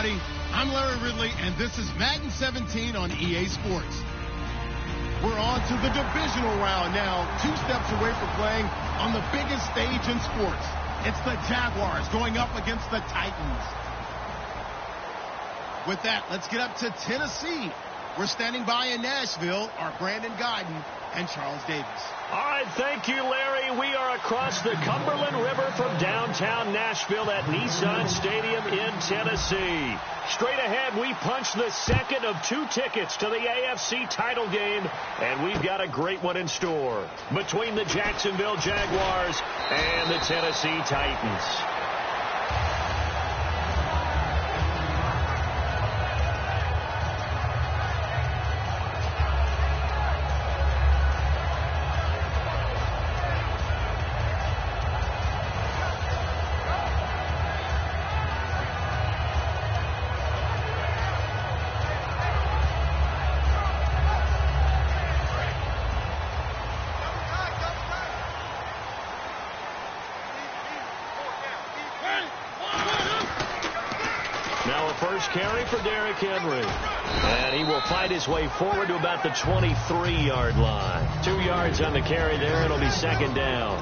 everybody. I'm Larry Ridley, and this is Madden 17 on EA Sports. We're on to the divisional round now, 2 steps away from playing on the biggest stage in sports. It's the Jaguars going up against the Titans. With that, let's get up to Tennessee. We're standing by in Nashville, our Brandon Guyton and Charles Davis. All right, thank you, Larry. We are across the Cumberland River from downtown Nashville at Nissan Stadium in Tennessee. Straight ahead, we punch the second of 2 tickets to the AFC title game, and we've got a great one in store between the Jacksonville Jaguars and the Tennessee Titans. Carry for Derrick Henry. And he will fight his way forward to about the 23-yard line. 2 yards on the carry there. It'll be second down.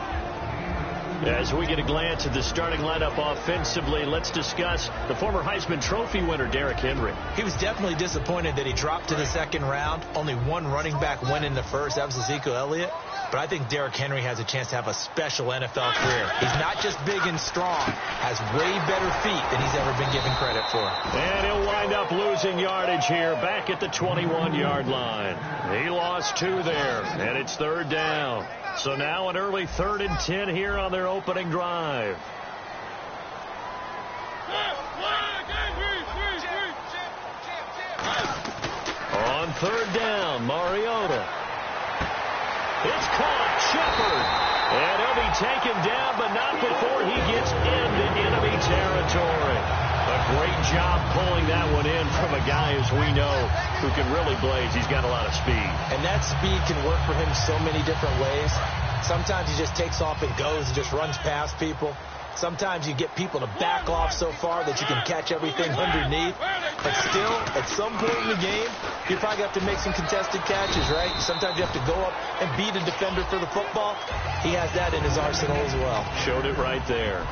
As we get a glance at the starting lineup offensively, let's discuss the former Heisman Trophy winner, Derrick Henry. He was definitely disappointed that he dropped to the second round. Only one running back went in the first. That was Ezekiel Elliott. But I think Derrick Henry has a chance to have a special NFL career. He's not just big and strong, has way better feet than he's ever been given credit for. And he'll wind up losing yardage here back at the 21-yard line. He lost 2 there, and it's third down. So now an early 3rd and 10 here on their opening drive. On 3rd down, Mariota. It's caught, Shepard. And he'll be taken down, but not before he gets into enemy territory. A great job pulling that one in from a guy, as we know, who can really blaze. He's got a lot of speed. And that speed can work for him so many different ways. Sometimes he just takes off and goes and just runs past people. Sometimes you get people to back off so far that you can catch everything underneath. But still, at some point in the game, you probably have to make some contested catches, right? Sometimes you have to go up and beat a defender for the football. He has that in his arsenal as well. Showed it right there.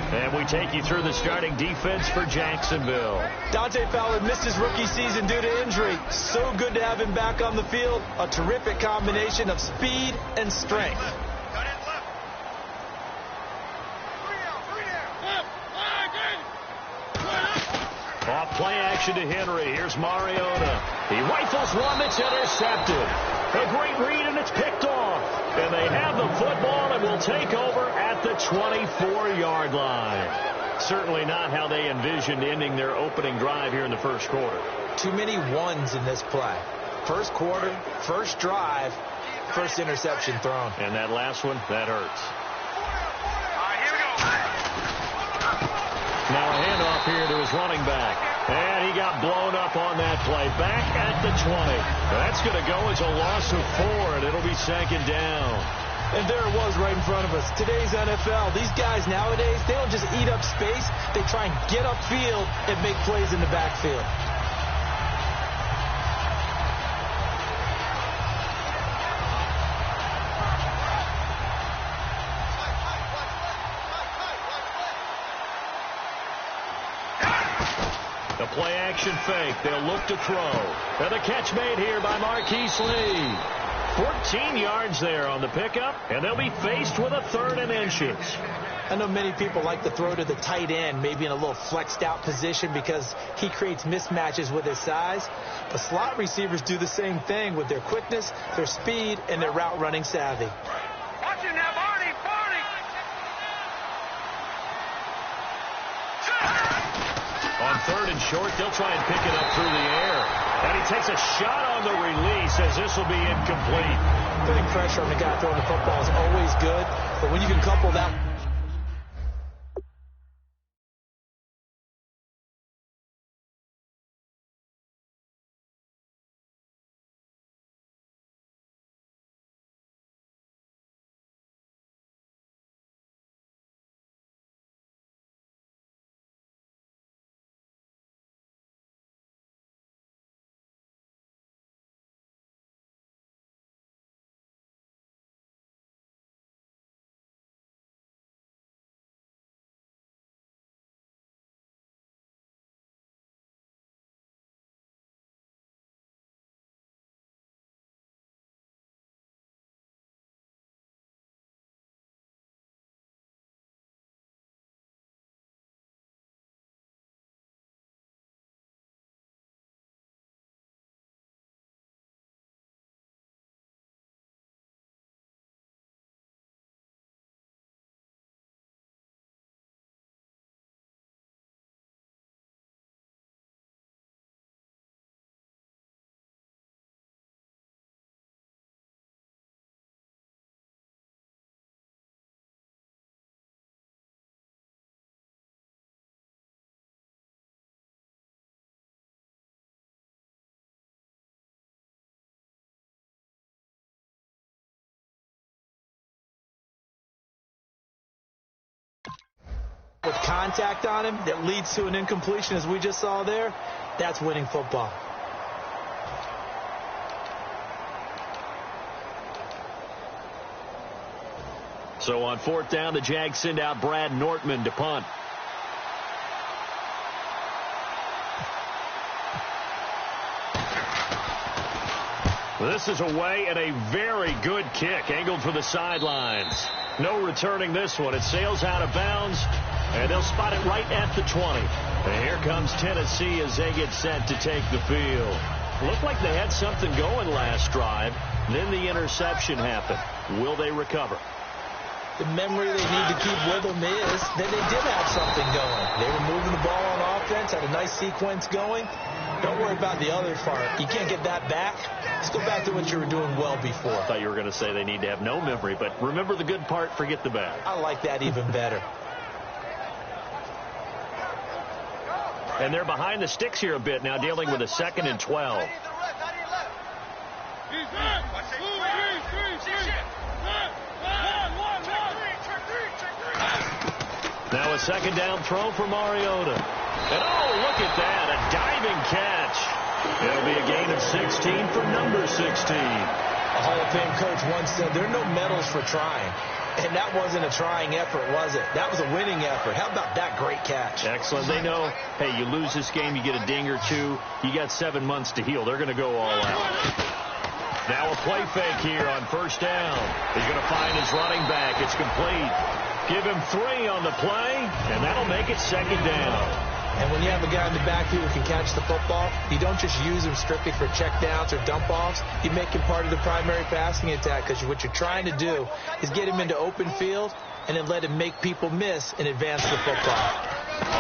And we take you through the starting defense for Jacksonville. Dante Fowler missed his rookie season due to injury. So good to have him back on the field. A terrific combination of speed and strength. Off play action to Henry. Here's Mariota. He rifles one that's intercepted. A great read, and it's picked off. And they have the football and will take over at the 24-yard line. Certainly not how they envisioned ending their opening drive here in the first quarter. Too many ones in this play. First quarter, first drive, first interception thrown. And that last one, that hurts. Now a handoff here to his running back. And he got blown up on that play. Back at the 20. That's going to go as a loss of 4, and it'll be second down. And there it was right in front of us. Today's NFL, these guys nowadays, they don't just eat up space. They try and get upfield and make plays in the backfield. The play-action fake. They'll look to throw. And the catch made here by Marquise Lee. 14 yards there on the pickup, and they'll be faced with a 3rd and inches. I know many people like to throw to the tight end, maybe in a little flexed out position because he creates mismatches with his size. But slot receivers do the same thing with their quickness, their speed, and their route running savvy. Watch him now, Barney! On 3rd and short, they'll try and pick it up through the air. And he takes a shot on the release as this will be incomplete. Putting pressure on the guy throwing the football is always good, but when you can couple that with contact on him that leads to an incompletion, as we just saw there, that's winning football. So on 4th down, the Jags send out Brad Nortman to punt. This is away and a very good kick, angled for the sidelines. No returning this one. It sails out of bounds, and they'll spot it right at the 20. And here comes Tennessee as they get set to take the field. Looked like they had something going last drive. Then the interception happened. Will they recover? The memory they need to keep with them is that they did have something going. They were moving the ball on offense, had a nice sequence going. Don't worry about the other part. You can't get that back. Let's go back to what you were doing well before. I thought you were going to say they need to have no memory, but remember the good part, forget the bad. I like that even better. And they're behind the sticks here a bit now, dealing with a 2nd and 12. Now a 2nd down throw for Mariota. And oh, look at that, a diving catch. It'll be a gain of 16 for number 16. A Hall of Fame coach once said there are no medals for trying. And that wasn't a trying effort, was it? That was a winning effort. How about that great catch? Excellent. They know, hey, you lose this game, you get a ding or two. You got 7 months to heal. They're going to go all out. Now a play fake here on 1st down. He's going to find his running back. It's complete. Give him 3 on the play, and that'll make it 2nd down. And when you have a guy in the backfield who can catch the football, you don't just use him strictly for checkdowns or dump-offs. You make him part of the primary passing attack, because what you're trying to do is get him into open field and then let him make people miss and advance the football.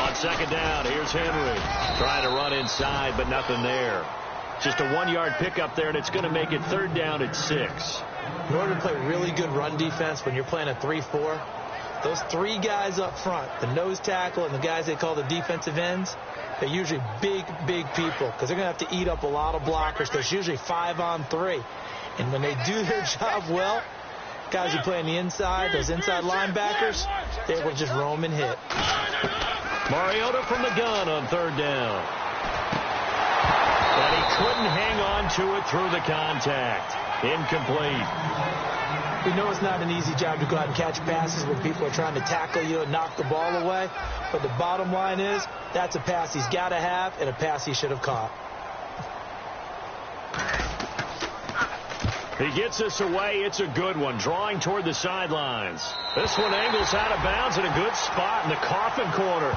On 2nd down, here's Henry. Trying to run inside, but nothing there. Just a 1-yard pickup there, and it's going to make it 3rd down at 6. In order to play really good run defense when you're playing a 3-4, those 3 guys up front, the nose tackle and the guys they call the defensive ends, they're usually big people, because they're going to have to eat up a lot of blockers. There's usually 5 on 3. And when they do their job well, guys who play on the inside, those inside linebackers, they will just roam and hit. Mariota from the gun on 3rd down. But he couldn't hang on to it through the contact. Incomplete. We know it's not an easy job to go out and catch passes when people are trying to tackle you and knock the ball away. But the bottom line is, that's a pass he's got to have and a pass he should have caught. He gets this away. It's a good one. Drawing toward the sidelines. This one angles out of bounds in a good spot in the coffin corner.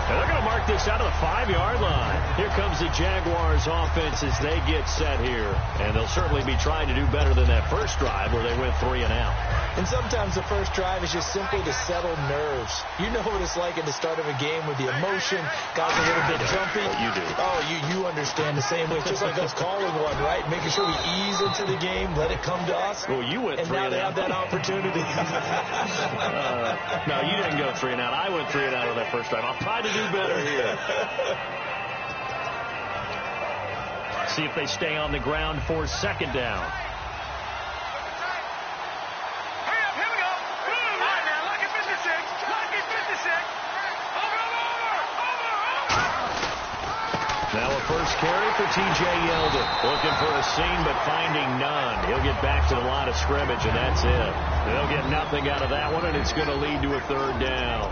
And they're going to mark this out of the 5-yard line. Here comes the Jaguars offense as they get set here. And they'll certainly be trying to do better than that first drive where they went 3 and out. And sometimes the first drive is just simply to settle nerves. You know what it's like at the start of a game with the emotion. Guys are a little bit jumpy. You do. Oh, you understand the same way. It's just like us calling one, right? Making sure we ease into the game, let it come to us. Well, you went 3 and out. And now they have that opportunity. No, you didn't go 3 and out. I went 3 and out on that first drive. I'll try to do better here. See if they stay on the ground for 2nd down. Now a first carry for T.J. Yeldon. Looking for a seam, but finding none. He'll get back to the line of scrimmage, and that's it. They'll get nothing out of that one, and it's going to lead to a 3rd down.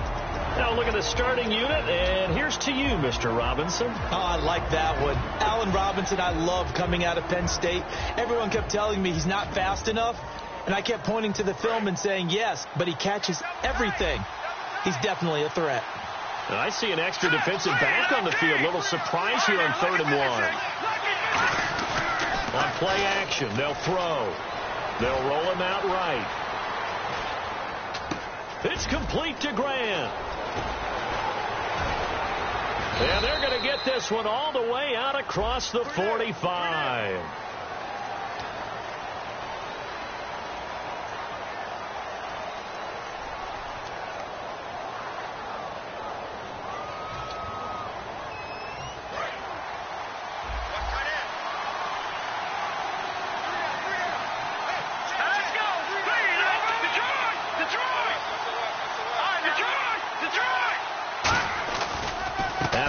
Now look at the starting unit, and here's to you, Mr. Robinson. Oh, I like that one. Allen Robinson, I love coming out of Penn State. Everyone kept telling me he's not fast enough, and I kept pointing to the film and saying, yes, but he catches everything. He's definitely a threat. And I see an extra defensive back on the field. Little surprise here on 3rd and 1. On play action, they'll throw. They'll roll him out right. It's complete to Grant. And they're going to get this one all the way out across the 45.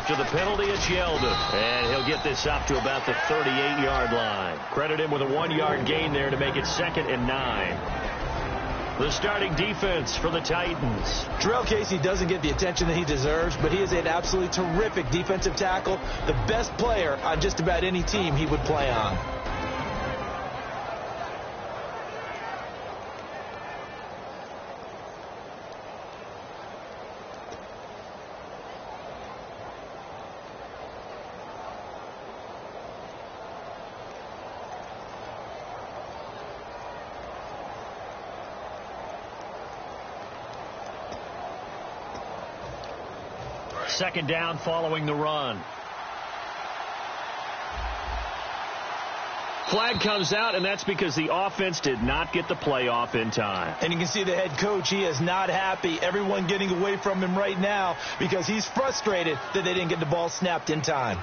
After the penalty, it's Yeldon. And he'll get this up to about the 38-yard line. Credit him with a 1-yard gain there to make it 2nd and 9. The starting defense for the Titans. Jarrell Casey doesn't get the attention that he deserves, but he is an absolutely terrific defensive tackle, the best player on just about any team he would play on. Second down following the run. Flag comes out, and that's because the offense did not get the play off in time. And you can see the head coach, he is not happy. Everyone getting away from him right now because he's frustrated that they didn't get the ball snapped in time.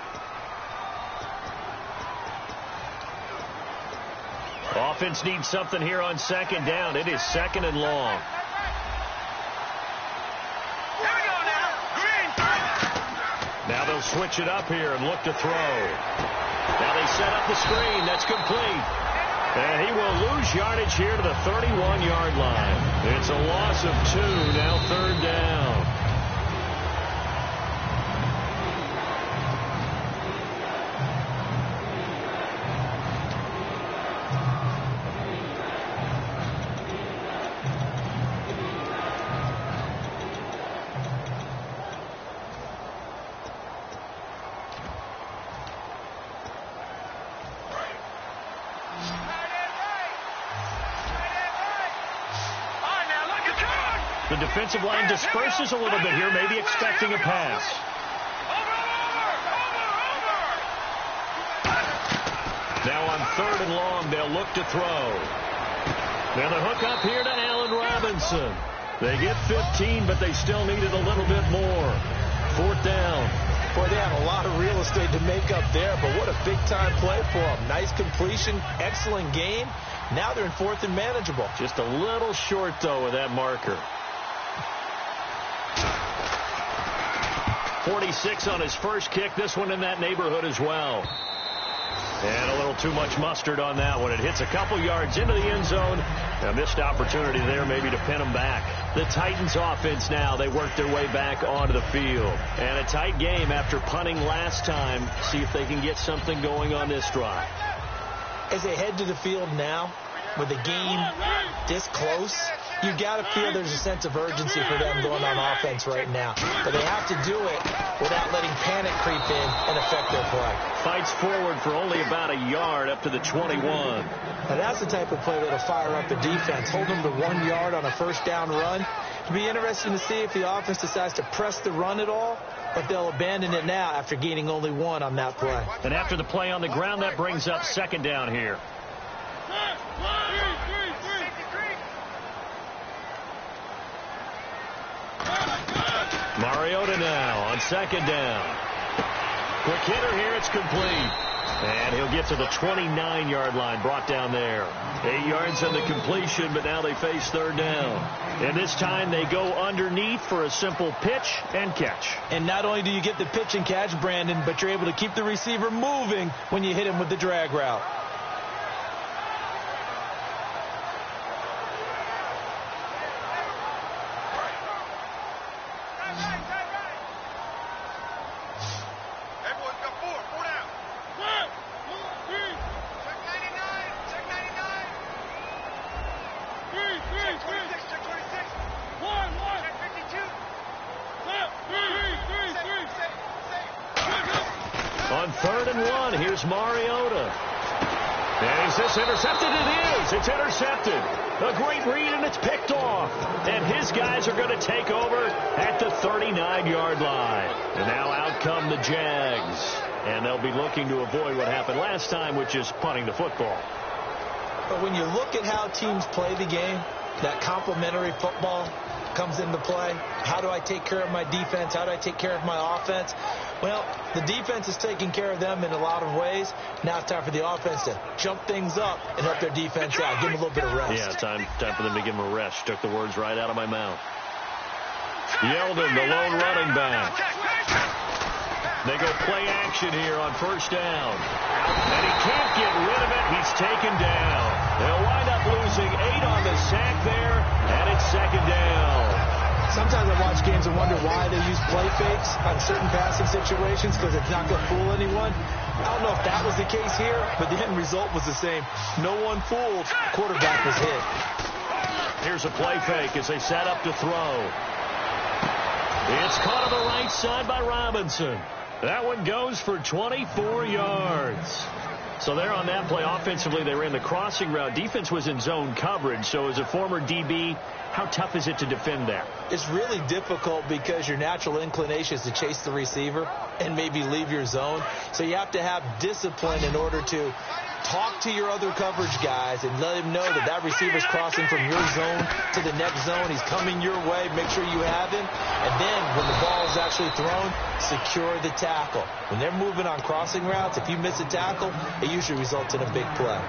Offense needs something here on second down. It is 2nd and long. Now they'll switch it up here and look to throw. Now they set up the screen. That's complete. And he will lose yardage here to the 31-yard line. It's a loss of 2. Now 3rd down. The defensive line disperses a little bit here, maybe expecting a pass. Now on 3rd and long, they'll look to throw. Now the hook up here to Allen Robinson. They get 15, but they still needed a little bit more. 4th down. Boy, they have a lot of real estate to make up there, but what a big-time play for them. Nice completion, excellent gain. Now they're in 4th and manageable. Just a little short, though, with that marker. 46 on his first kick. This one in that neighborhood as well. And a little too much mustard on that one. It hits a couple yards into the end zone. A missed opportunity there maybe to pin them back. The Titans offense now, they work their way back onto the field. And a tight game after punting last time. See if they can get something going on this drive. As they head to the field now, with the game this close, you got to feel there's a sense of urgency for them going on offense right now. But they have to do it without letting panic creep in and affect their play. Fights forward for only about a yard up to the 21. Now that's the type of play that'll fire up the defense. Hold them to 1 yard on a first down run. It'll be interesting to see if the offense decides to press the run at all, or if they'll abandon it now after gaining only 1 on that play. And after the play on the ground, that brings up 2nd down here. Mariota now on 2nd down. Quick hitter here, it's complete. And he'll get to the 29-yard line, brought down there. 8 yards on the completion, but now they face 3rd down. And this time they go underneath for a simple pitch and catch. And not only do you get the pitch and catch, Brandon, but you're able to keep the receiver moving when you hit him with the drag route. On 3rd and 1, here's Mariota. And is this intercepted? It is. It's intercepted. A great read, and it's picked off. And his guys are going to take over at the 39-yard line. And now out come the Jags. And they'll be looking to avoid what happened last time, which is punting the football. But when you look at how teams play the game, that complementary football comes into play. How do I take care of my defense? How do I take care of my offense? Well, the defense is taking care of them in a lot of ways. Now it's time for the offense to jump things up and help their defense out. Give them a little bit of rest. Yeah, time for them to give them a rest. Took the words right out of my mouth. Yeldon, the lone running back. They go play action here on first down. And he can't get rid of it. He's taken down. They'll wind up losing 8 on the sack there, and it's second down. Sometimes I watch games and wonder why they use play fakes on certain passing situations, because it's not going to fool anyone. I don't know if that was the case here, but the end result was the same. No one fooled. Quarterback was hit. Here's a play fake as they set up to throw. It's caught on the right side by Robinson. That one goes for 24 yards. So there on that play, offensively, they ran the crossing route. Defense was in zone coverage. So as a former DB, how tough is it to defend that? It's really difficult because your natural inclination is to chase the receiver and maybe leave your zone. So you have to have discipline in order to talk to your other coverage guys and let him know that that receiver's crossing from your zone to the next zone. He's coming your way. Make sure you have him. And then when the ball is actually thrown, secure the tackle. When they're moving on crossing routes, if you miss a tackle, it usually results in a big play.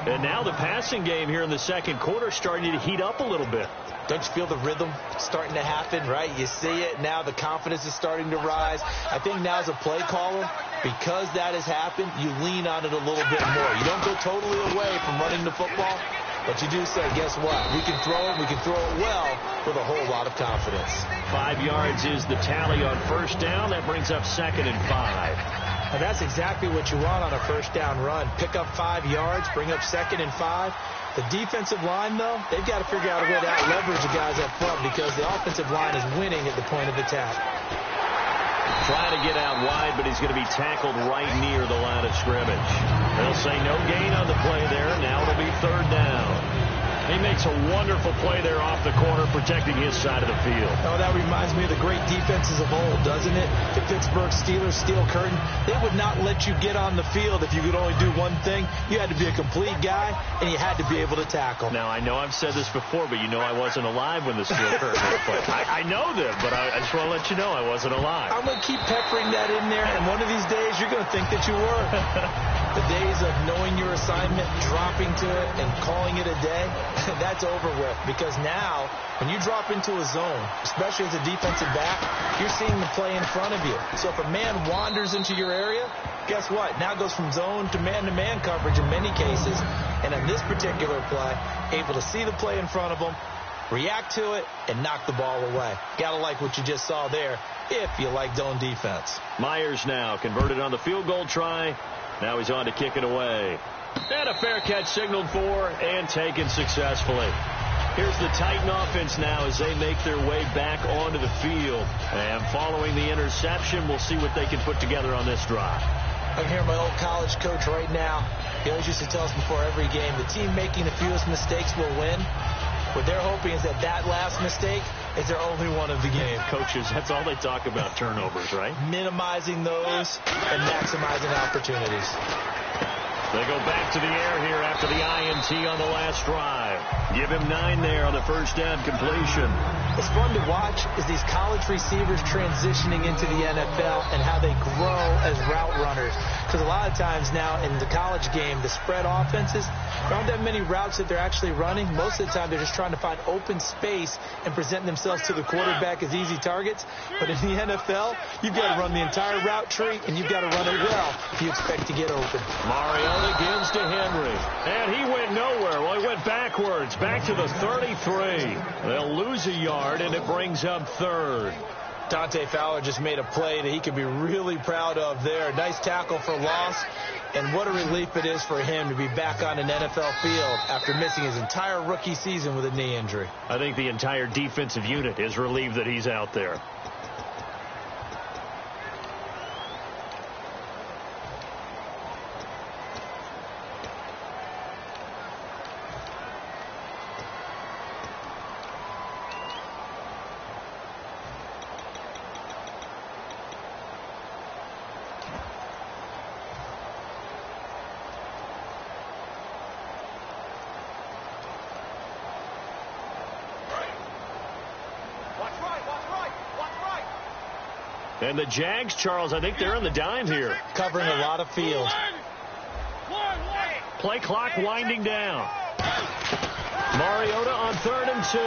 And now the passing game here in the second quarter starting to heat up a little bit. Don't you feel the rhythm starting to happen, right? You see it now. The confidence is starting to rise. I think now as a play caller, because that has happened, you lean on it a little bit more. You don't go totally away from running the football, but you do say, guess what? We can throw it. We can throw it well with a whole lot of confidence. 5 yards is the tally on first down. That brings up 2nd and 5. And that's exactly what you want on a first down run. Pick up 5 yards, bring up 2nd and 5. The defensive line, though, they've got to figure out a way to out-leverage the guys up front because the offensive line is winning at the point of attack. Trying to get out wide, but he's going to be tackled right near the line of scrimmage. They'll say no gain on the play there. Now it'll be 3rd down. He makes a wonderful play there off the corner, protecting his side of the field. Oh, that reminds me of the great defenses of old, doesn't it? The Pittsburgh Steelers, steel curtain. They would not let you get on the field if you could only do one thing. You had to be a complete guy, and you had to be able to tackle. Now, I know I've said this before, but you know I wasn't alive when the steel curtain was played. I know them, but I just want to let you know I wasn't alive. I'm going to keep peppering that in there, and one of these days you're going to think that you were. The days of knowing your assignment, dropping to it, and calling it a day, that's over with. Because now, when you drop into a zone, especially as a defensive back, you're seeing the play in front of you. So if a man wanders into your area, guess what? Now it goes from zone to man-to-man coverage in many cases. And in this particular play, able to see the play in front of them, react to it, and knock the ball away. Gotta like what you just saw there, if you like zone defense. Myers now converted on the field goal try. Now he's on to kick it away. And a fair catch signaled for and taken successfully. Here's the Titan offense now as they make their way back onto the field. And following the interception, we'll see what they can put together on this drive. I'm hearing my old college coach right now. He always used to tell us before every game, the team making the fewest mistakes will win. What they're hoping is that that last mistake is their only one of the game. Coaches, that's all they talk about, turnovers, right? Minimizing those and maximizing opportunities. They go back to the air here after the INT on the last drive. Give him 9 there on the first down completion. What's fun to watch is these college receivers transitioning into the NFL and how they grow as route runners. Because a lot of times now in the college game, the spread offenses, there aren't that many routes that they're actually running. Most of the time, they're just trying to find open space and present themselves to the quarterback as easy targets. But in the NFL, you've got to run the entire route tree, and you've got to run it well if you expect to get open. Mariota gives to Henry. And he went nowhere. Well, he went backwards, back to the 33. They'll lose a yard, and it brings up 3rd. Dante Fowler just made a play that he could be really proud of there. Nice tackle for loss. And what a relief it is for him to be back on an NFL field after missing his entire rookie season with a knee injury. I think the entire defensive unit is relieved that he's out there. And the Jags, Charles, I think they're on the dime here. Covering a lot of field. Play clock winding down. Mariota on 3rd and 2.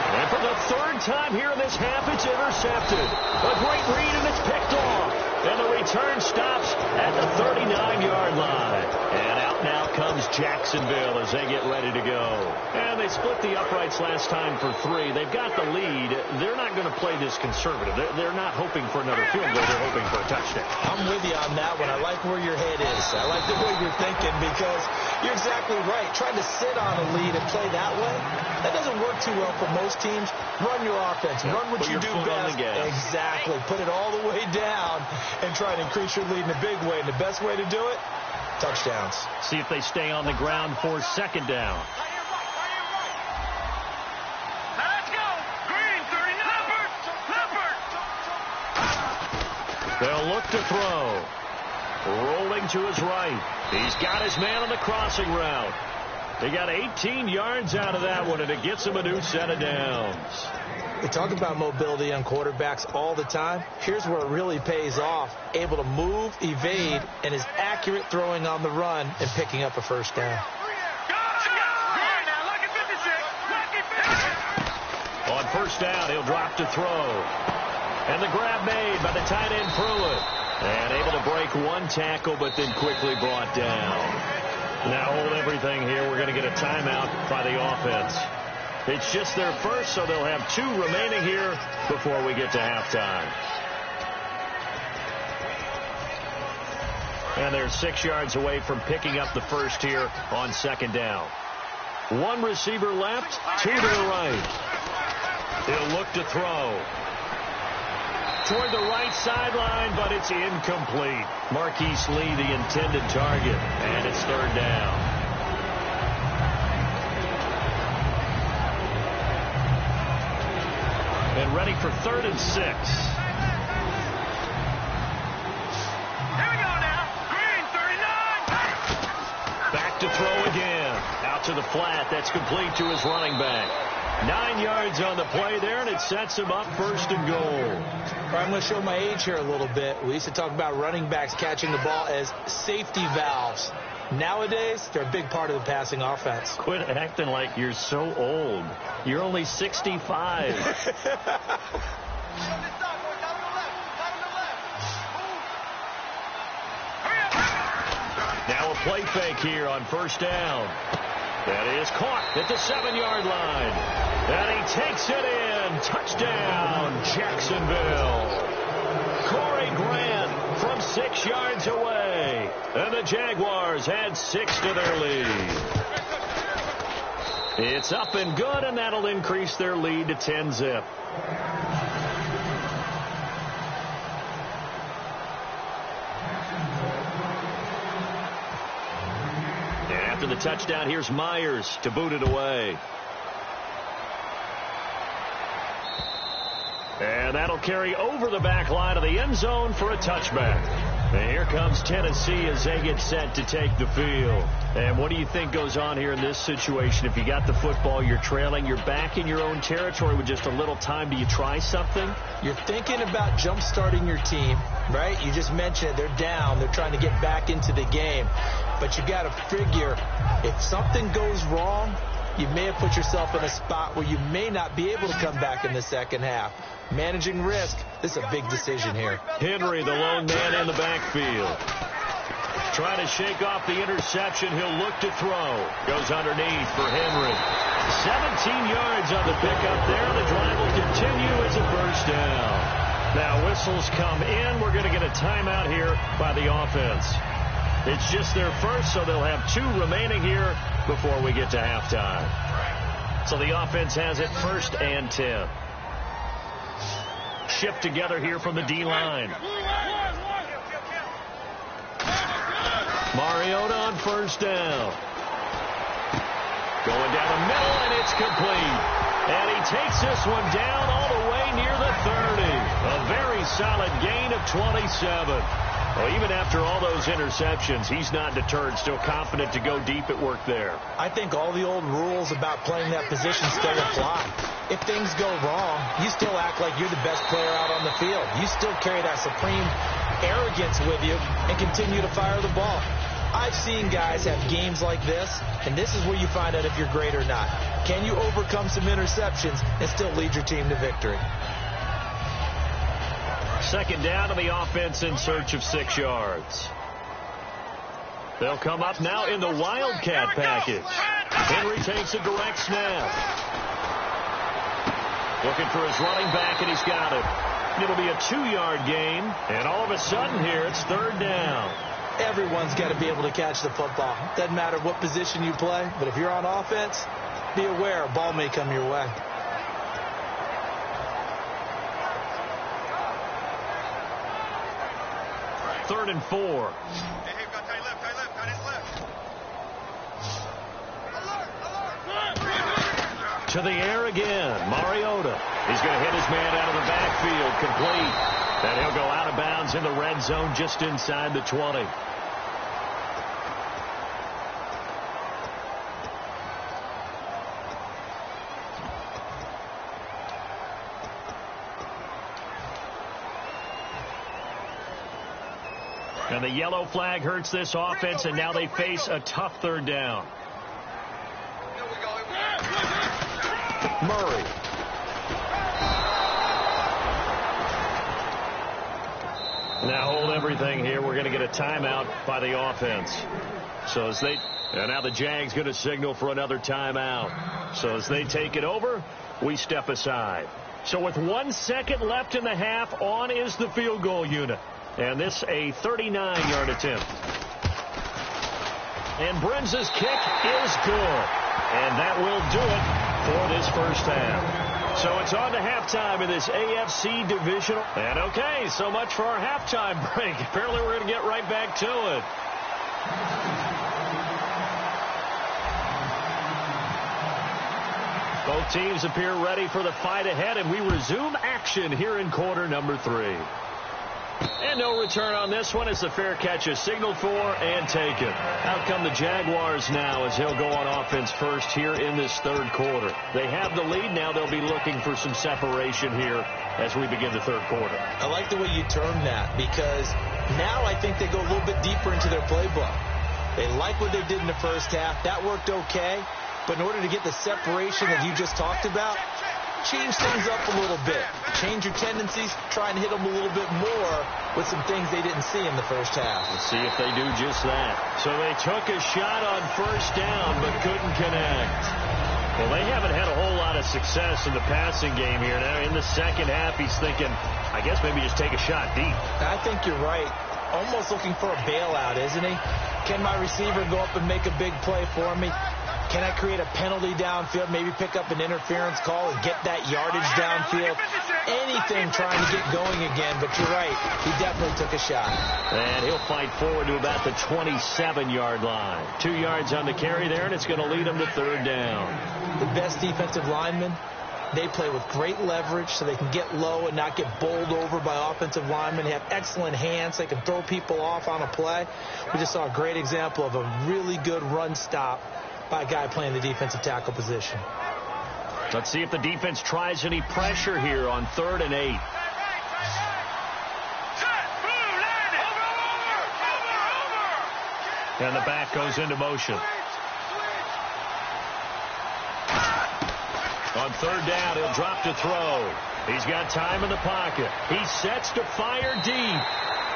And for the third time here in this half, it's intercepted. A great read, and it's picked off. And the return stops at the 39-yard line. And out now comes Jacksonville as they get ready to go. And they split the uprights last time for 3. They've got the lead. They're not going to play this conservative. They're not hoping for another field goal. They're hoping for a touchdown. I'm with you on that one. I like where your head is. I like the way you're thinking because you're exactly right. Trying to sit on a lead and play that way, that doesn't work too well for most teams. Run your offense. Run what you do best. Exactly. Put it all the way down and try to increase your lead in a big way. And the best way to do it, touchdowns. See if they stay on the ground for second down. Let's go. Green, 39. They'll look to throw. Rolling to his right. He's got his man on the crossing route. They got 18 yards out of that one, and it gets him a new set of downs. We talk about mobility on quarterbacks all the time. Here's where it really pays off. Able to move, evade, and is accurate throwing on the run and picking up a first down. On first down, he'll drop to throw. And the grab made by the tight end Pruitt. And able to break one tackle, but then quickly brought down. Now hold everything here. We're going to get a timeout by the offense. It's just their first, so they'll have 2 remaining here before we get to halftime. And they're 6 yards away from picking up the first here on second down. 1 receiver left, 2 to the right. He'll look to throw. Toward the right sideline, but it's incomplete. Marquise Lee, the intended target, and it's third down. And ready for 3rd and 6. Here we go now. Green, 39. Back to throw again. Out to the flat. That's complete to his running back. 9 yards on the play there, and it sets him up 1st and goal. I'm going to show my age here a little bit. We used to talk about running backs catching the ball as safety valves. Nowadays, they're a big part of the passing offense. Quit acting like you're so old. You're only 65. Now a play fake here on first down. That is caught at the 7-yard line. And he takes it in. Touchdown, Jacksonville. Corey Grant from 6 yards away. And the Jaguars add 6 to their lead. It's up and good, and that'll increase their lead to 10-zip. After the touchdown, here's Myers to boot it away. And that'll carry over the back line of the end zone for a touchback. And here comes Tennessee as they get set to take the field. And what do you think goes on here in this situation? If you got the football, you're trailing, you're back in your own territory with just a little time. Do you try something? You're thinking about jump-starting your team, right? You just mentioned it. They're down. They're trying to get back into the game. But you got to figure if something goes wrong, you may have put yourself in a spot where you may not be able to come back in the second half. Managing risk, this is a big decision here. Henry, the lone man in the backfield. Trying to shake off the interception. He'll look to throw. Goes underneath for Henry. 17 yards on the pickup there. The drive will continue as a first down. Now whistles come in. We're going to get a timeout here by the offense. It's just their first, so they'll have 2 remaining here before we get to halftime. So the offense has it 1st and 10. Shift together here from the D-line. Mariota on first down. Going down the middle, and it's complete. And he takes this one down all the way near the 30. A very solid gain of 27. Well, even after all those interceptions, he's not deterred, still confident to go deep at work there. I think all the old rules about playing that position still apply. If things go wrong, you still act like you're the best player out on the field. You still carry that supreme arrogance with you and continue to fire the ball. I've seen guys have games like this, and this is where you find out if you're great or not. Can you overcome some interceptions and still lead your team to victory? Second down to the offense in search of 6 yards. They'll come up now in the Wildcat package. Henry takes a direct snap. Looking for his running back, and he's got it. It'll be a 2-yard gain, and all of a sudden here, it's third down. Everyone's got to be able to catch the football. Doesn't matter what position you play, but if you're on offense, be aware a ball may come your way. Third and 4. To the air again. Mariota. He's going to hit his man out of the backfield. Complete. And he'll go out of bounds in the red zone just inside the 20. And the yellow flag hurts this offense, and now they face a tough third down. Murray. Now hold everything here. We're going to get a timeout by the offense. So as they, and now the Jags going to signal for another timeout. So as they take it over, we step aside. So with 1 second left in the half, on is the field goal unit. And this a 39-yard attempt. And Brenza's kick is good. And that will do it for this first half. So it's on to halftime in this AFC Divisional. And okay, so much for our halftime break. Apparently we're going to get right back to it. Both teams appear ready for the fight ahead, and we resume action here in quarter number 3. And no return on this one as the fair catch is signaled for and taken. Out come the Jaguars now as he'll go on offense first here in this third quarter. They have the lead. Now they'll be looking for some separation here as we begin the third quarter. I like the way you termed that, because now I think they go a little bit deeper into their playbook. They like what they did in the first half. That worked okay. But in order to get the separation that you just talked about, change things up a little bit. Change your tendencies. Try and hit them a little bit more with some things they didn't see in the first half. Let's see if they do just that. So they took a shot on first down but couldn't connect. Well, they haven't had a whole lot of success in the passing game here. Now in the second half, he's thinking, I guess maybe just take a shot deep. I think you're right. Almost looking for a bailout, isn't he? Can my receiver go up and make a big play for me? Can I create a penalty downfield, maybe pick up an interference call and get that yardage downfield? Anything trying to get going again, but you're right. He definitely took a shot. And he'll fight forward to about the 27-yard line. 2 yards on the carry there, and it's going to lead him to third down. The best defensive linemen, they play with great leverage so they can get low and not get bowled over by offensive linemen. They have excellent hands. They can throw people off on a play. We just saw a great example of a really good run stop by a guy playing the defensive tackle position. Let's see if the defense tries any pressure here on 3rd and 8. And the back goes into motion. On 3rd down, he'll drop to throw. He's got time in the pocket. He sets to fire deep.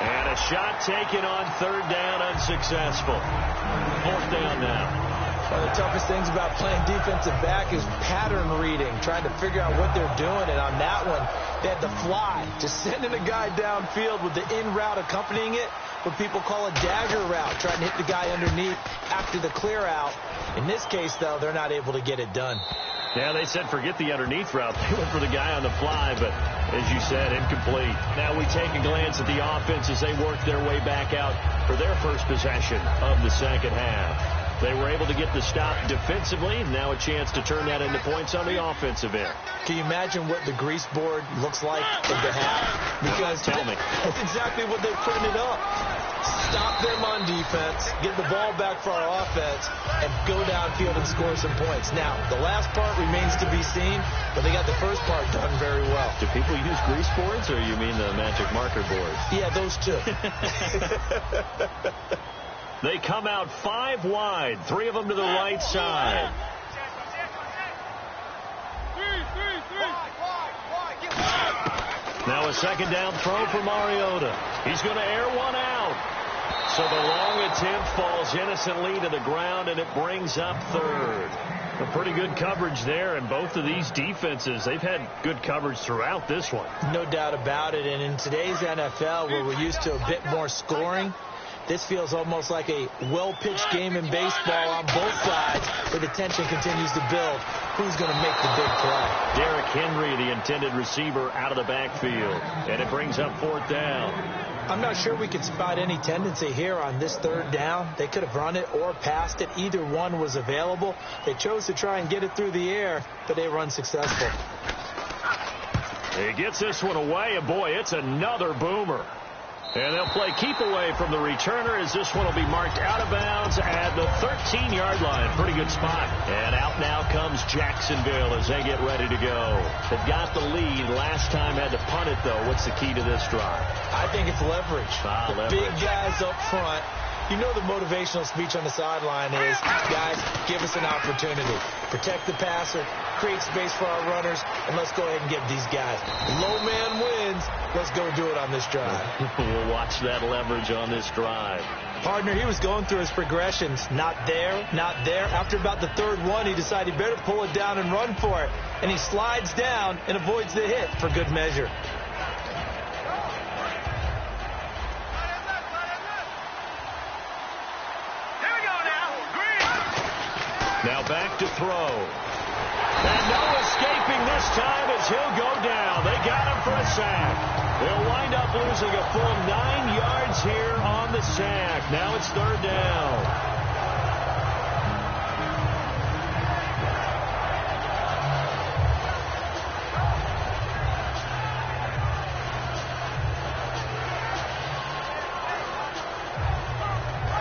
And a shot taken on 3rd down, unsuccessful. 4th down now. One of the toughest things about playing defensive back is pattern reading, trying to figure out what they're doing. And on that one, they had to fly, just sending a guy downfield with the in route accompanying it, what people call a dagger route, trying to hit the guy underneath after the clear out. In this case, though, they're not able to get it done. Yeah, they said forget the underneath route. They went for the guy on the fly, but as you said, incomplete. Now we take a glance at the offense as they work their way back out for their first possession of the second half. They were able to get the stop defensively. Now a chance to turn that into points on the offensive end. Can you imagine what the grease board looks like at the half? Because tell me. That's exactly what they printed up. Stop them on defense, get the ball back for our offense, and go downfield and score some points. Now, the last part remains to be seen, but they got the first part done very well. Do people use grease boards, or you mean the magic marker boards? Yeah, those two. They come out 5 wide, 3 of them to the right side. Now a second down throw for Mariota. He's going to air one out. So the long attempt falls innocently to the ground, and it brings up third. A pretty good coverage there, and both of these defenses, they've had good coverage throughout this one. No doubt about it, and in today's NFL, where we're used to a bit more scoring, this feels almost like a well-pitched game in baseball on both sides, where the tension continues to build. Who's going to make the big play? Derrick Henry, the intended receiver, out of the backfield, and it brings up fourth down. I'm not sure we could spot any tendency here on this third down. They could have run it or passed it. Either one was available. They chose to try and get it through the air, but they were unsuccessful. He gets this one away, and boy, it's another boomer. And they'll play keep away from the returner as this one will be marked out of bounds at the 13-yard line. Pretty good spot. And out now comes Jacksonville as they get ready to go. They've got the lead. Last time had to punt it, though. What's the key to this drive? I think it's leverage. Leverage. Big guys up front. You know the motivational speech on the sideline is, guys, give us an opportunity. Protect the passer, create space for our runners, and let's go ahead and get these guys. Low man wins. Let's go do it on this drive. We'll watch that leverage on this drive. Partner, he was going through his progressions. Not there, not there. After about the third one, he decided he better pull it down and run for it. And he slides down and avoids the hit for good measure. Now back to throw. And no escaping this time as he'll go down. They got him for a sack. They'll wind up losing a full 9 yards here on the sack. Now it's third down.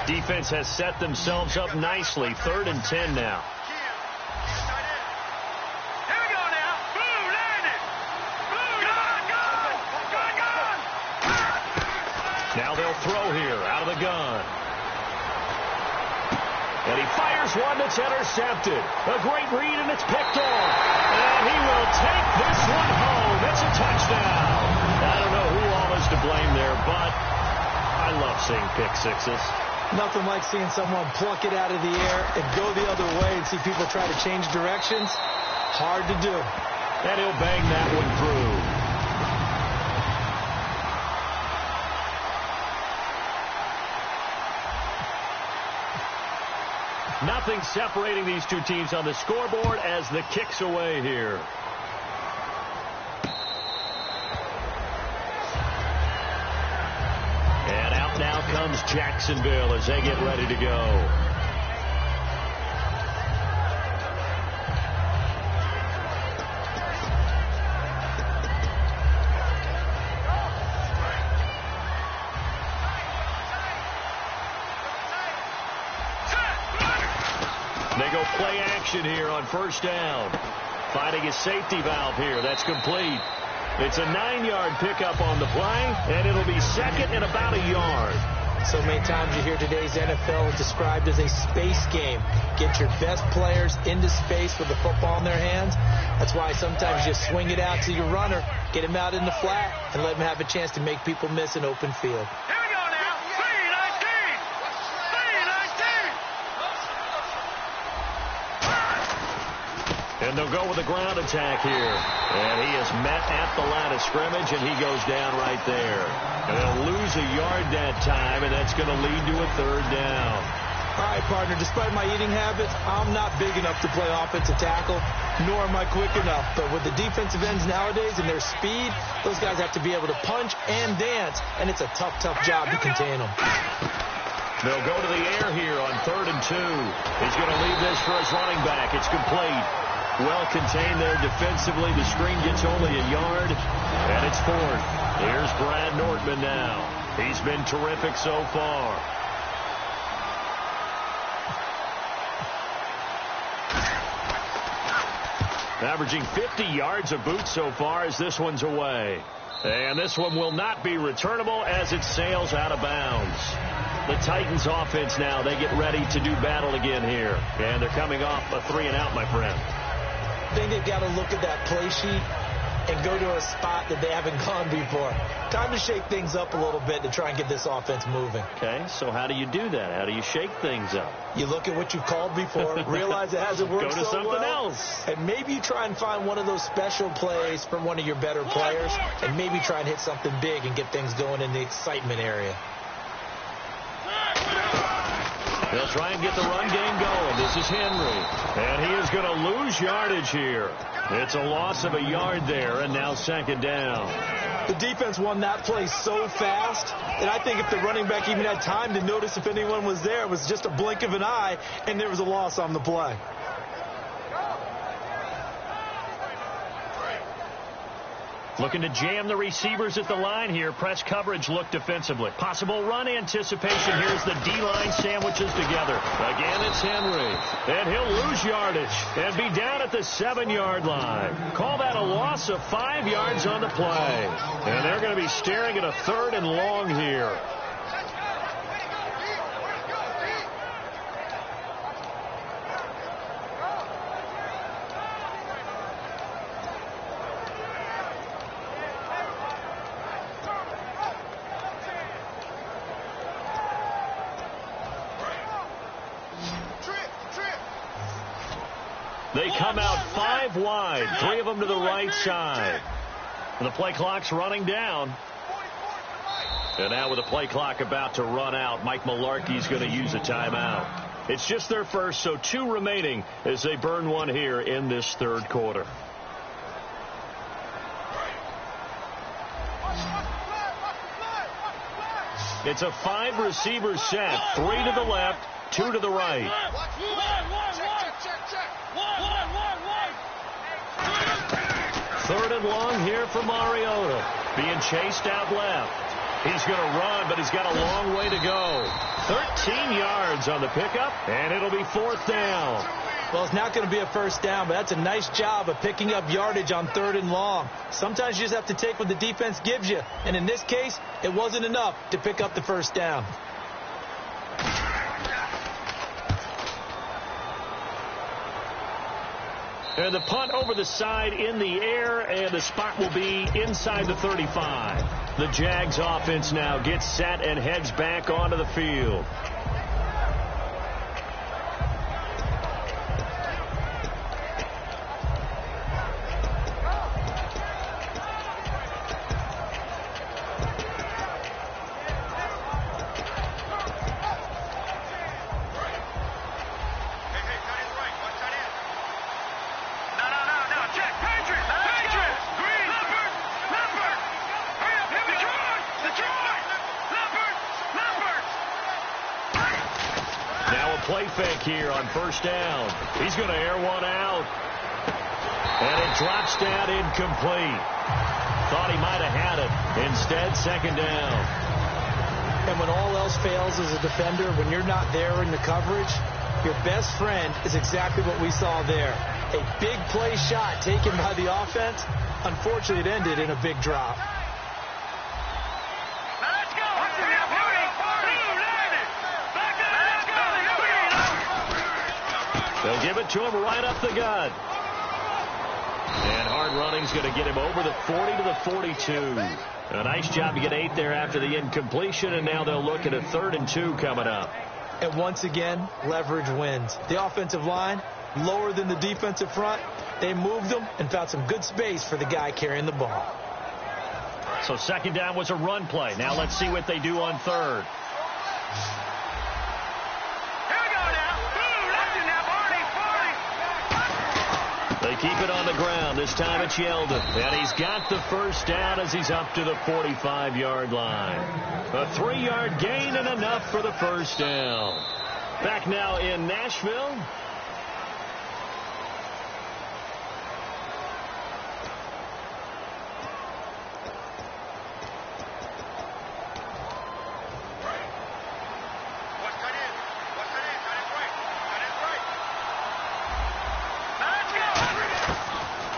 Defense has set themselves up nicely. 3rd and 10 now. Here we go now. Boom, landed. Boom, gun. Now they'll throw here out of the gun. And he fires one that's intercepted. A great read, and it's picked off. And he will take this one home. It's a touchdown. I don't know who all is to blame there, but I love seeing pick sixes. Nothing like seeing someone pluck it out of the air and go the other way and see people try to change directions. Hard to do. And he'll bang that one through. Nothing separating these two teams on the scoreboard as the kick's away here. And out now comes Jacksonville as they get ready to go. They go play action here on first down. Finding a safety valve here. That's complete. It's a 9-yard pickup on the play, and it'll be second and about a yard. So many times you hear today's NFL described as a space game. Get your best players into space with the football in their hands. That's why sometimes you swing it out to your runner, get him out in the flat, and let him have a chance to make people miss an open field. Here we go now. 3-19. 3-19. And they'll go with a ground attack here. And he is met at the line of scrimmage, and he goes down right there. And they'll lose a yard that time, and that's going to lead to a third down. All right, partner, despite my eating habits, I'm not big enough to play offensive tackle, nor am I quick enough. But with the defensive ends nowadays and their speed, those guys have to be able to punch and dance, and it's a tough, tough job to contain them. They'll go to the air here on 3rd and 2. He's going to leave this for his running back. It's complete. Well contained there defensively. The screen gets only a yard, and it's 4th. Here's Brad Nordman now. He's been terrific so far. Averaging 50 yards a boot so far as this one's away. And this one will not be returnable as it sails out of bounds. The Titans offense now, they get ready to do battle again here. And they're coming off a 3-and-out, my friend. think they've got to look at that play sheet and go to a spot that they haven't gone before. Time to shake things up a little bit to try and get this offense moving. Okay, so how do you do that? How do you shake things up? You look at what you've called before, realize it hasn't worked so well. Go to something else. And maybe you try and find one of those special plays from one of your better players, and maybe try and hit something big and get things going in the excitement area. They'll try and get the run game going. This is Henry. And he is going to lose yardage here. It's a loss of a yard there, and now second down. The defense won that play so fast that I think if the running back even had time to notice if anyone was there, it was just a blink of an eye, and there was a loss on the play. Looking to jam the receivers at the line here. Press coverage look defensively. Possible run anticipation. Here's the D-line sandwiches together. Again, it's Henry. And he'll lose yardage and be down at the 7-yard line. Call that a loss of 5 yards on the play. And they're going to be staring at a 3rd and long here. They come out 5 wide, 3 of them to the right side. And the play clock's running down. And now with the play clock about to run out, Mike Mularkey's going to use a timeout. It's just their first, so 2 remaining as they burn one here in this 3rd quarter. It's a 5-receiver set, 3 to the left, 2 to the right. Third and long here for Mariota. Being chased out left. He's going to run, but he's got a long way to go. 13 yards on the pickup, and it'll be 4th down. Well, it's not going to be a first down, but that's a nice job of picking up yardage on 3rd and long. Sometimes you just have to take what the defense gives you, and in this case, it wasn't enough to pick up the first down. And the punt over the side in the air, and the spot will be inside the 35. The Jags offense now gets set and heads back onto the field. Play fake here on first down. He's going to air one out. And it drops down incomplete. Thought he might have had it. Instead, second down. And when all else fails as a defender, when you're not there in the coverage, your best friend is exactly what we saw there. A big play shot taken by the offense. Unfortunately, it ended in a big drop. They'll give it to him right up the gut. And hard running's going to get him over the 40 to the 42. A nice job to get 8 there after the incompletion, and now they'll look at a 3rd and 2 coming up. And once again, leverage wins. The offensive line, lower than the defensive front. They moved them and found some good space for the guy carrying the ball. So second down was a run play. Now let's see what they do on 3rd. They keep it on the ground. This time it's Yeldon. And he's got the first down as he's up to the 45-yard line. A 3-yard gain and enough for the first down. Back now in Nashville.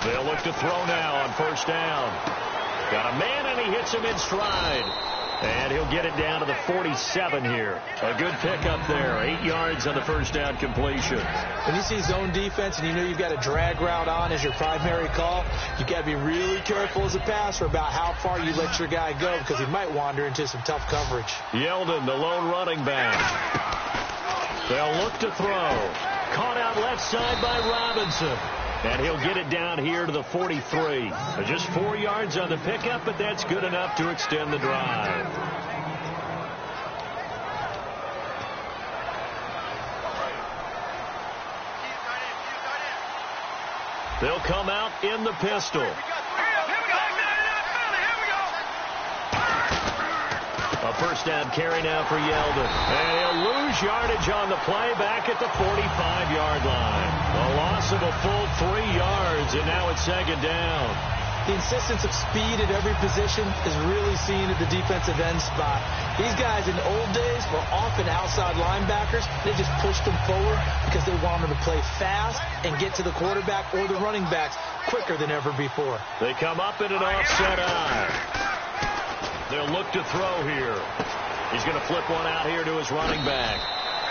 They'll look to throw now on first down. Got a man, and he hits him in stride. And he'll get it down to the 47 here. A good pickup there. 8 yards on the first down completion. When you see zone defense and you know you've got a drag route on as your primary call, you've got to be really careful as a passer about how far you let your guy go because he might wander into some tough coverage. Yeldon, the lone running back. They'll look to throw. Caught out left side by Robinson. And he'll get it down here to the 43. Just 4 yards on the pickup, but that's good enough to extend the drive. They'll come out in the pistol. A first down carry now for Yeldon. And he'll lose yardage on the play back at the 45-yard line. A loss of a full 3 yards, and now it's second down. The insistence of speed at every position is really seen at the defensive end spot. These guys in the old days were often outside linebackers. They just pushed them forward because they wanted to play fast and get to the quarterback or the running backs quicker than ever before. They come up in an offset eye. They'll look to throw here. He's going to flip one out here to his running back.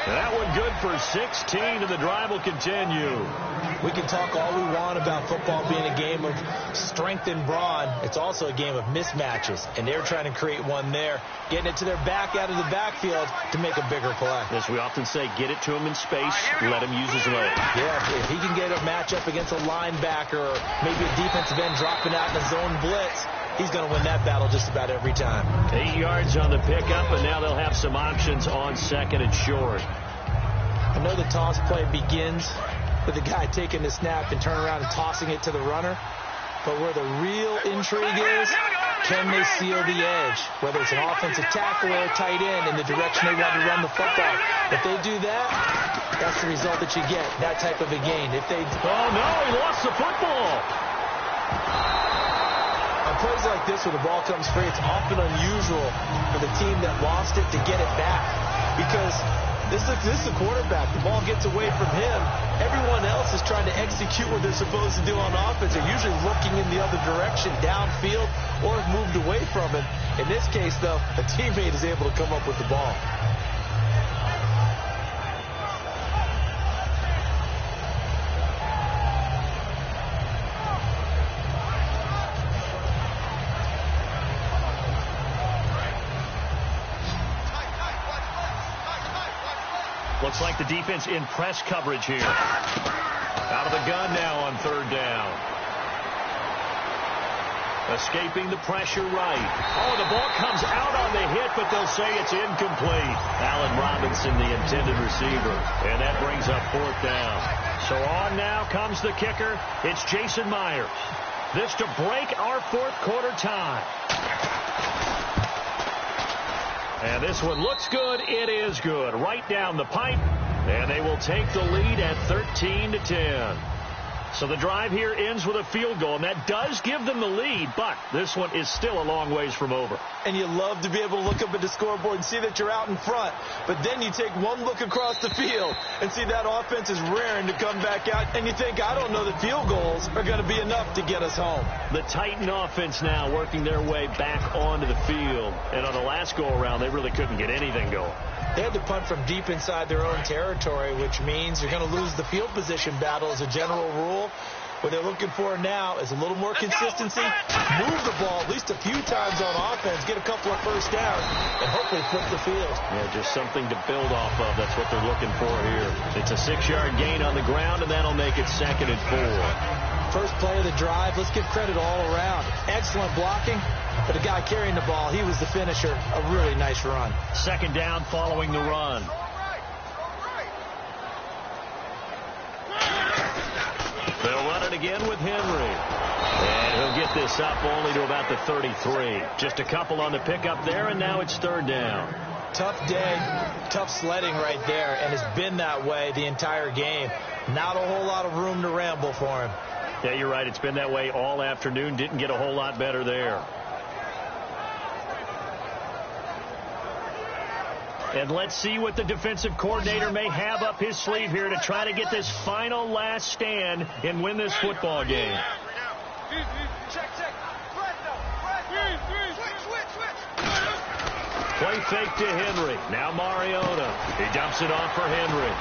And that one good for 16, and the drive will continue. We can talk all we want about football being a game of strength and brawn. It's also a game of mismatches, and they're trying to create one there, getting it to their back out of the backfield to make a bigger play. As we often say, get it to him in space, let him use his leg. Yeah, if he can get a matchup against a linebacker or maybe a defensive end dropping out in a zone blitz, he's going to win that battle just about every time. 8 yards on the pickup, and now they'll have some options on second and short. I know the toss play begins with the guy taking the snap and turn around and tossing it to the runner. But where the real intrigue is, can they seal the edge? Whether it's an offensive tackle or a tight end in the direction they want to run the football. If they do that, that's the result that you get, that type of a gain. If they... Oh, no, he lost the football. On plays like this where the ball comes free, it's often unusual for the team that lost it to get it back. Because this is the quarterback. The ball gets away from him. Everyone else is trying to execute what they're supposed to do on offense. They're usually looking in the other direction, downfield, or have moved away from him. In this case, though, a teammate is able to come up with the ball. Looks like the defense in press coverage here. Out of the gun now on third down. Escaping the pressure right. Oh, the ball comes out on the hit, but they'll say it's incomplete. Allen Robinson, the intended receiver. And that brings up fourth down. So on now comes the kicker. It's Jason Myers. This to break our fourth quarter tie. And this one looks good. It is good. Right down the pipe. And they will take the lead at 13-10. So the drive here ends with a field goal, and that does give them the lead, but this one is still a long ways from over. And you love to be able to look up at the scoreboard and see that you're out in front, but then you take one look across the field and see that offense is raring to come back out, and you think, I don't know that field goals are going to be enough to get us home. The Titan offense now working their way back onto the field, and on the last go-around, they really couldn't get anything going. They had to punt from deep inside their own territory, which means you're going to lose the field position battle as a general rule. What they're looking for now is a little more consistency, move the ball at least a few times on offense, get a couple of first downs, and hopefully flip the field. Yeah, just something to build off of. That's what they're looking for here. It's a 6-yard gain on the ground, and that'll make it 2nd and 4. First play of the drive, let's give credit all around. Excellent blocking. But the guy carrying the ball, he was the finisher. A really nice run. Second down following the run. They'll run it again with Henry. And he'll get this up only to about the 33. Just a couple on the pickup there, and now it's third down. Tough day, tough sledding right there, and it's been that way the entire game. Not a whole lot of room to ramble for him. Yeah, you're right. It's been that way all afternoon. Didn't get a whole lot better there. And let's see what the defensive coordinator may have up his sleeve here to try to get this final last stand and win this football game. Play fake to Henry. Now Mariota. He dumps it off for Henry.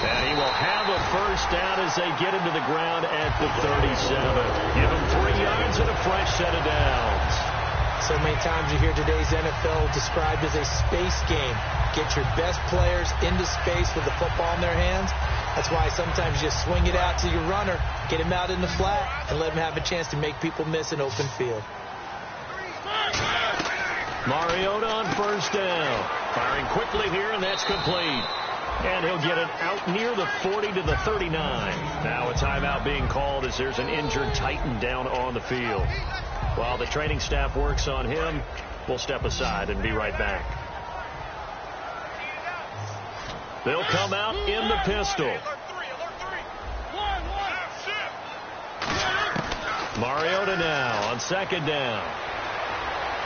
And he will have a first down as they get into the ground at the 37. Give him 3 yards and a fresh set of downs. So many times you hear today's NFL described as a space game. Get your best players into space with the football in their hands. That's why sometimes you just swing it out to your runner, get him out in the flat, and let him have a chance to make people miss an open field. Mariota on first down. Firing quickly here, and that's complete. And he'll get it out near the 40 to the 39. Now a timeout being called as there's an injured Titan down on the field. While the training staff works on him, we'll step aside and be right back. They'll come out in the pistol. Mariota now on second down.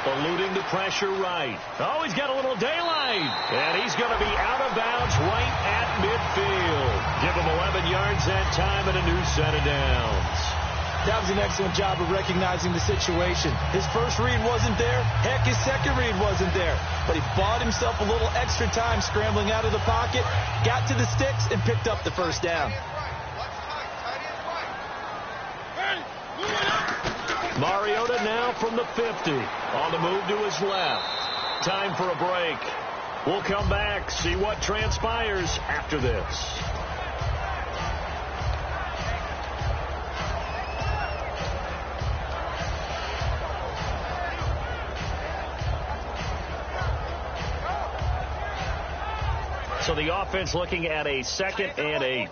Eluding the pressure right. Oh, he's got a little daylight. And he's going to be out of bounds right at midfield. Give him 11 yards that time and a new set of downs. That was an excellent job of recognizing the situation. His first read wasn't there. Heck, his second read wasn't there. But he bought himself a little extra time scrambling out of the pocket, got to the sticks, and picked up the first down. Mariota now from the 50. On the move to his left. Time for a break. We'll come back, see what transpires after this. So the offense looking at a 2nd and 8.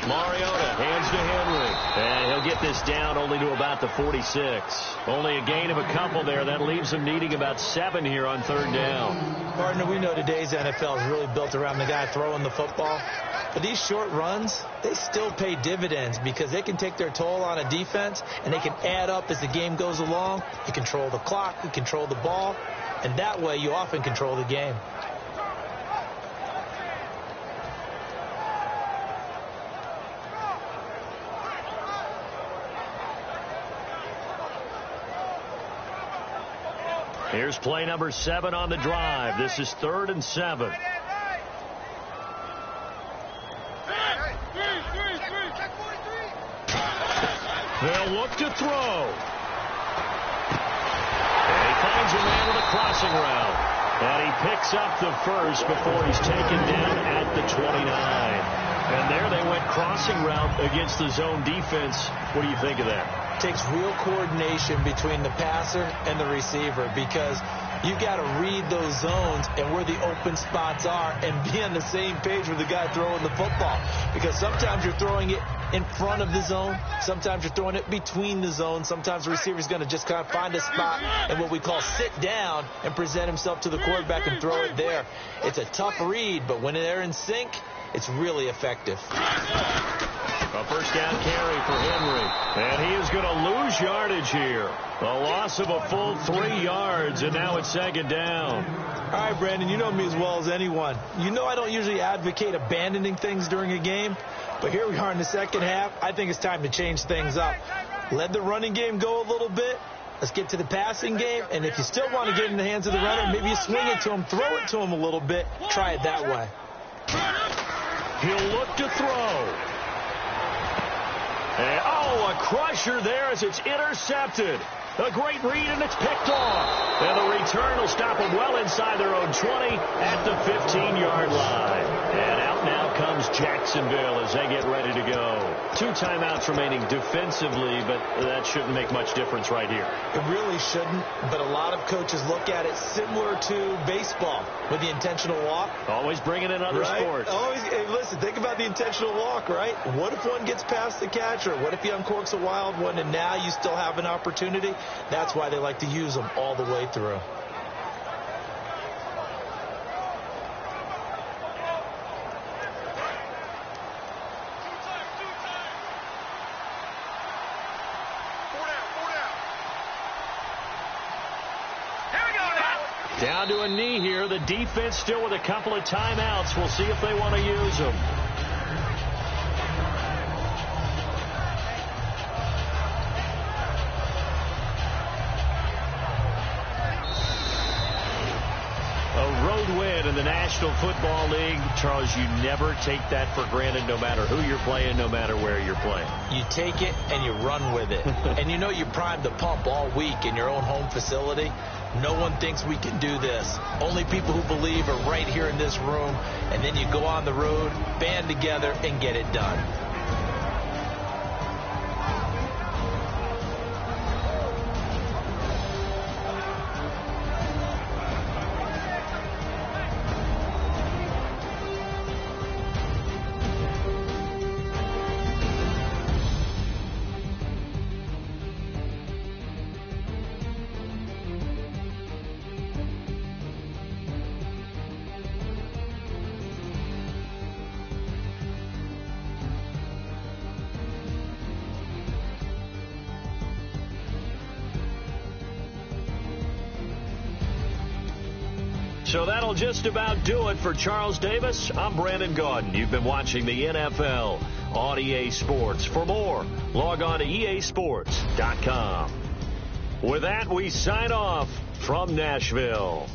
Mariota hands to Henry. And he'll get this down only to about the 46. Only a gain of a couple there. That leaves him needing about 7 here on third down. Partner, we know today's NFL is really built around the guy throwing the football. But these short runs, they still pay dividends because they can take their toll on a defense and they can add up as the game goes along. You control the clock, you control the ball, and that way you often control the game. Here's play number 7 on the drive. This is 3rd and 7. They'll look to throw. And he finds a man with a crossing route. And he picks up the first before he's taken down at the 29. And there they went crossing route against the zone defense. What do you think of that? It takes real coordination between the passer and the receiver because you've got to read those zones and where the open spots are and be on the same page with the guy throwing the football. Because sometimes you're throwing it in front of the zone. Sometimes you're throwing it between the zones. Sometimes the receiver's going to just kind of find a spot and what we call sit down and present himself to the quarterback and throw it there. It's a tough read, but when they're in sync, it's really effective. A first down carry for Henry. And he is going to lose yardage here. A loss of a full 3 yards, and now it's 2nd down. All right, Brandon, you know me as well as anyone. You know I don't usually advocate abandoning things during a game, but here we are in the second half. I think it's time to change things up. Let the running game go a little bit. Let's get to the passing game, and if you still want to get in the hands of the runner, maybe you swing it to him, throw it to him a little bit. Try it that way. He'll look to throw. And, a crusher there as it's intercepted. A great read, and it's picked off. And the return will stop them well inside their own 20 at the 15-yard line. And out now comes Jacksonville as they get ready to go. 2 timeouts remaining defensively, but that shouldn't make much difference right here. It really shouldn't, but a lot of coaches look at it similar to baseball with the intentional walk. Always bringing in other sports. Always, hey, listen, think about the intentional walk, right? What if one gets past the catcher? What if he uncorks a wild one and now you still have an opportunity? That's why they like to use them all the way through. Down to a knee here. The defense still with a couple of timeouts. We'll see if they want to use them. in the National Football League, Charles, you never take that for granted no matter who you're playing, no matter where you're playing. You take it and you run with it. And you know you primed the pump all week in your own home facility. No one thinks we can do this. Only people who believe are right here in this room. And then you go on the road, band together, and get it done. So that'll just about do it for Charles Davis. I'm Brandon Gaudin. You've been watching the NFL on EA Sports. For more, log on to easports.com. With that, we sign off from Nashville.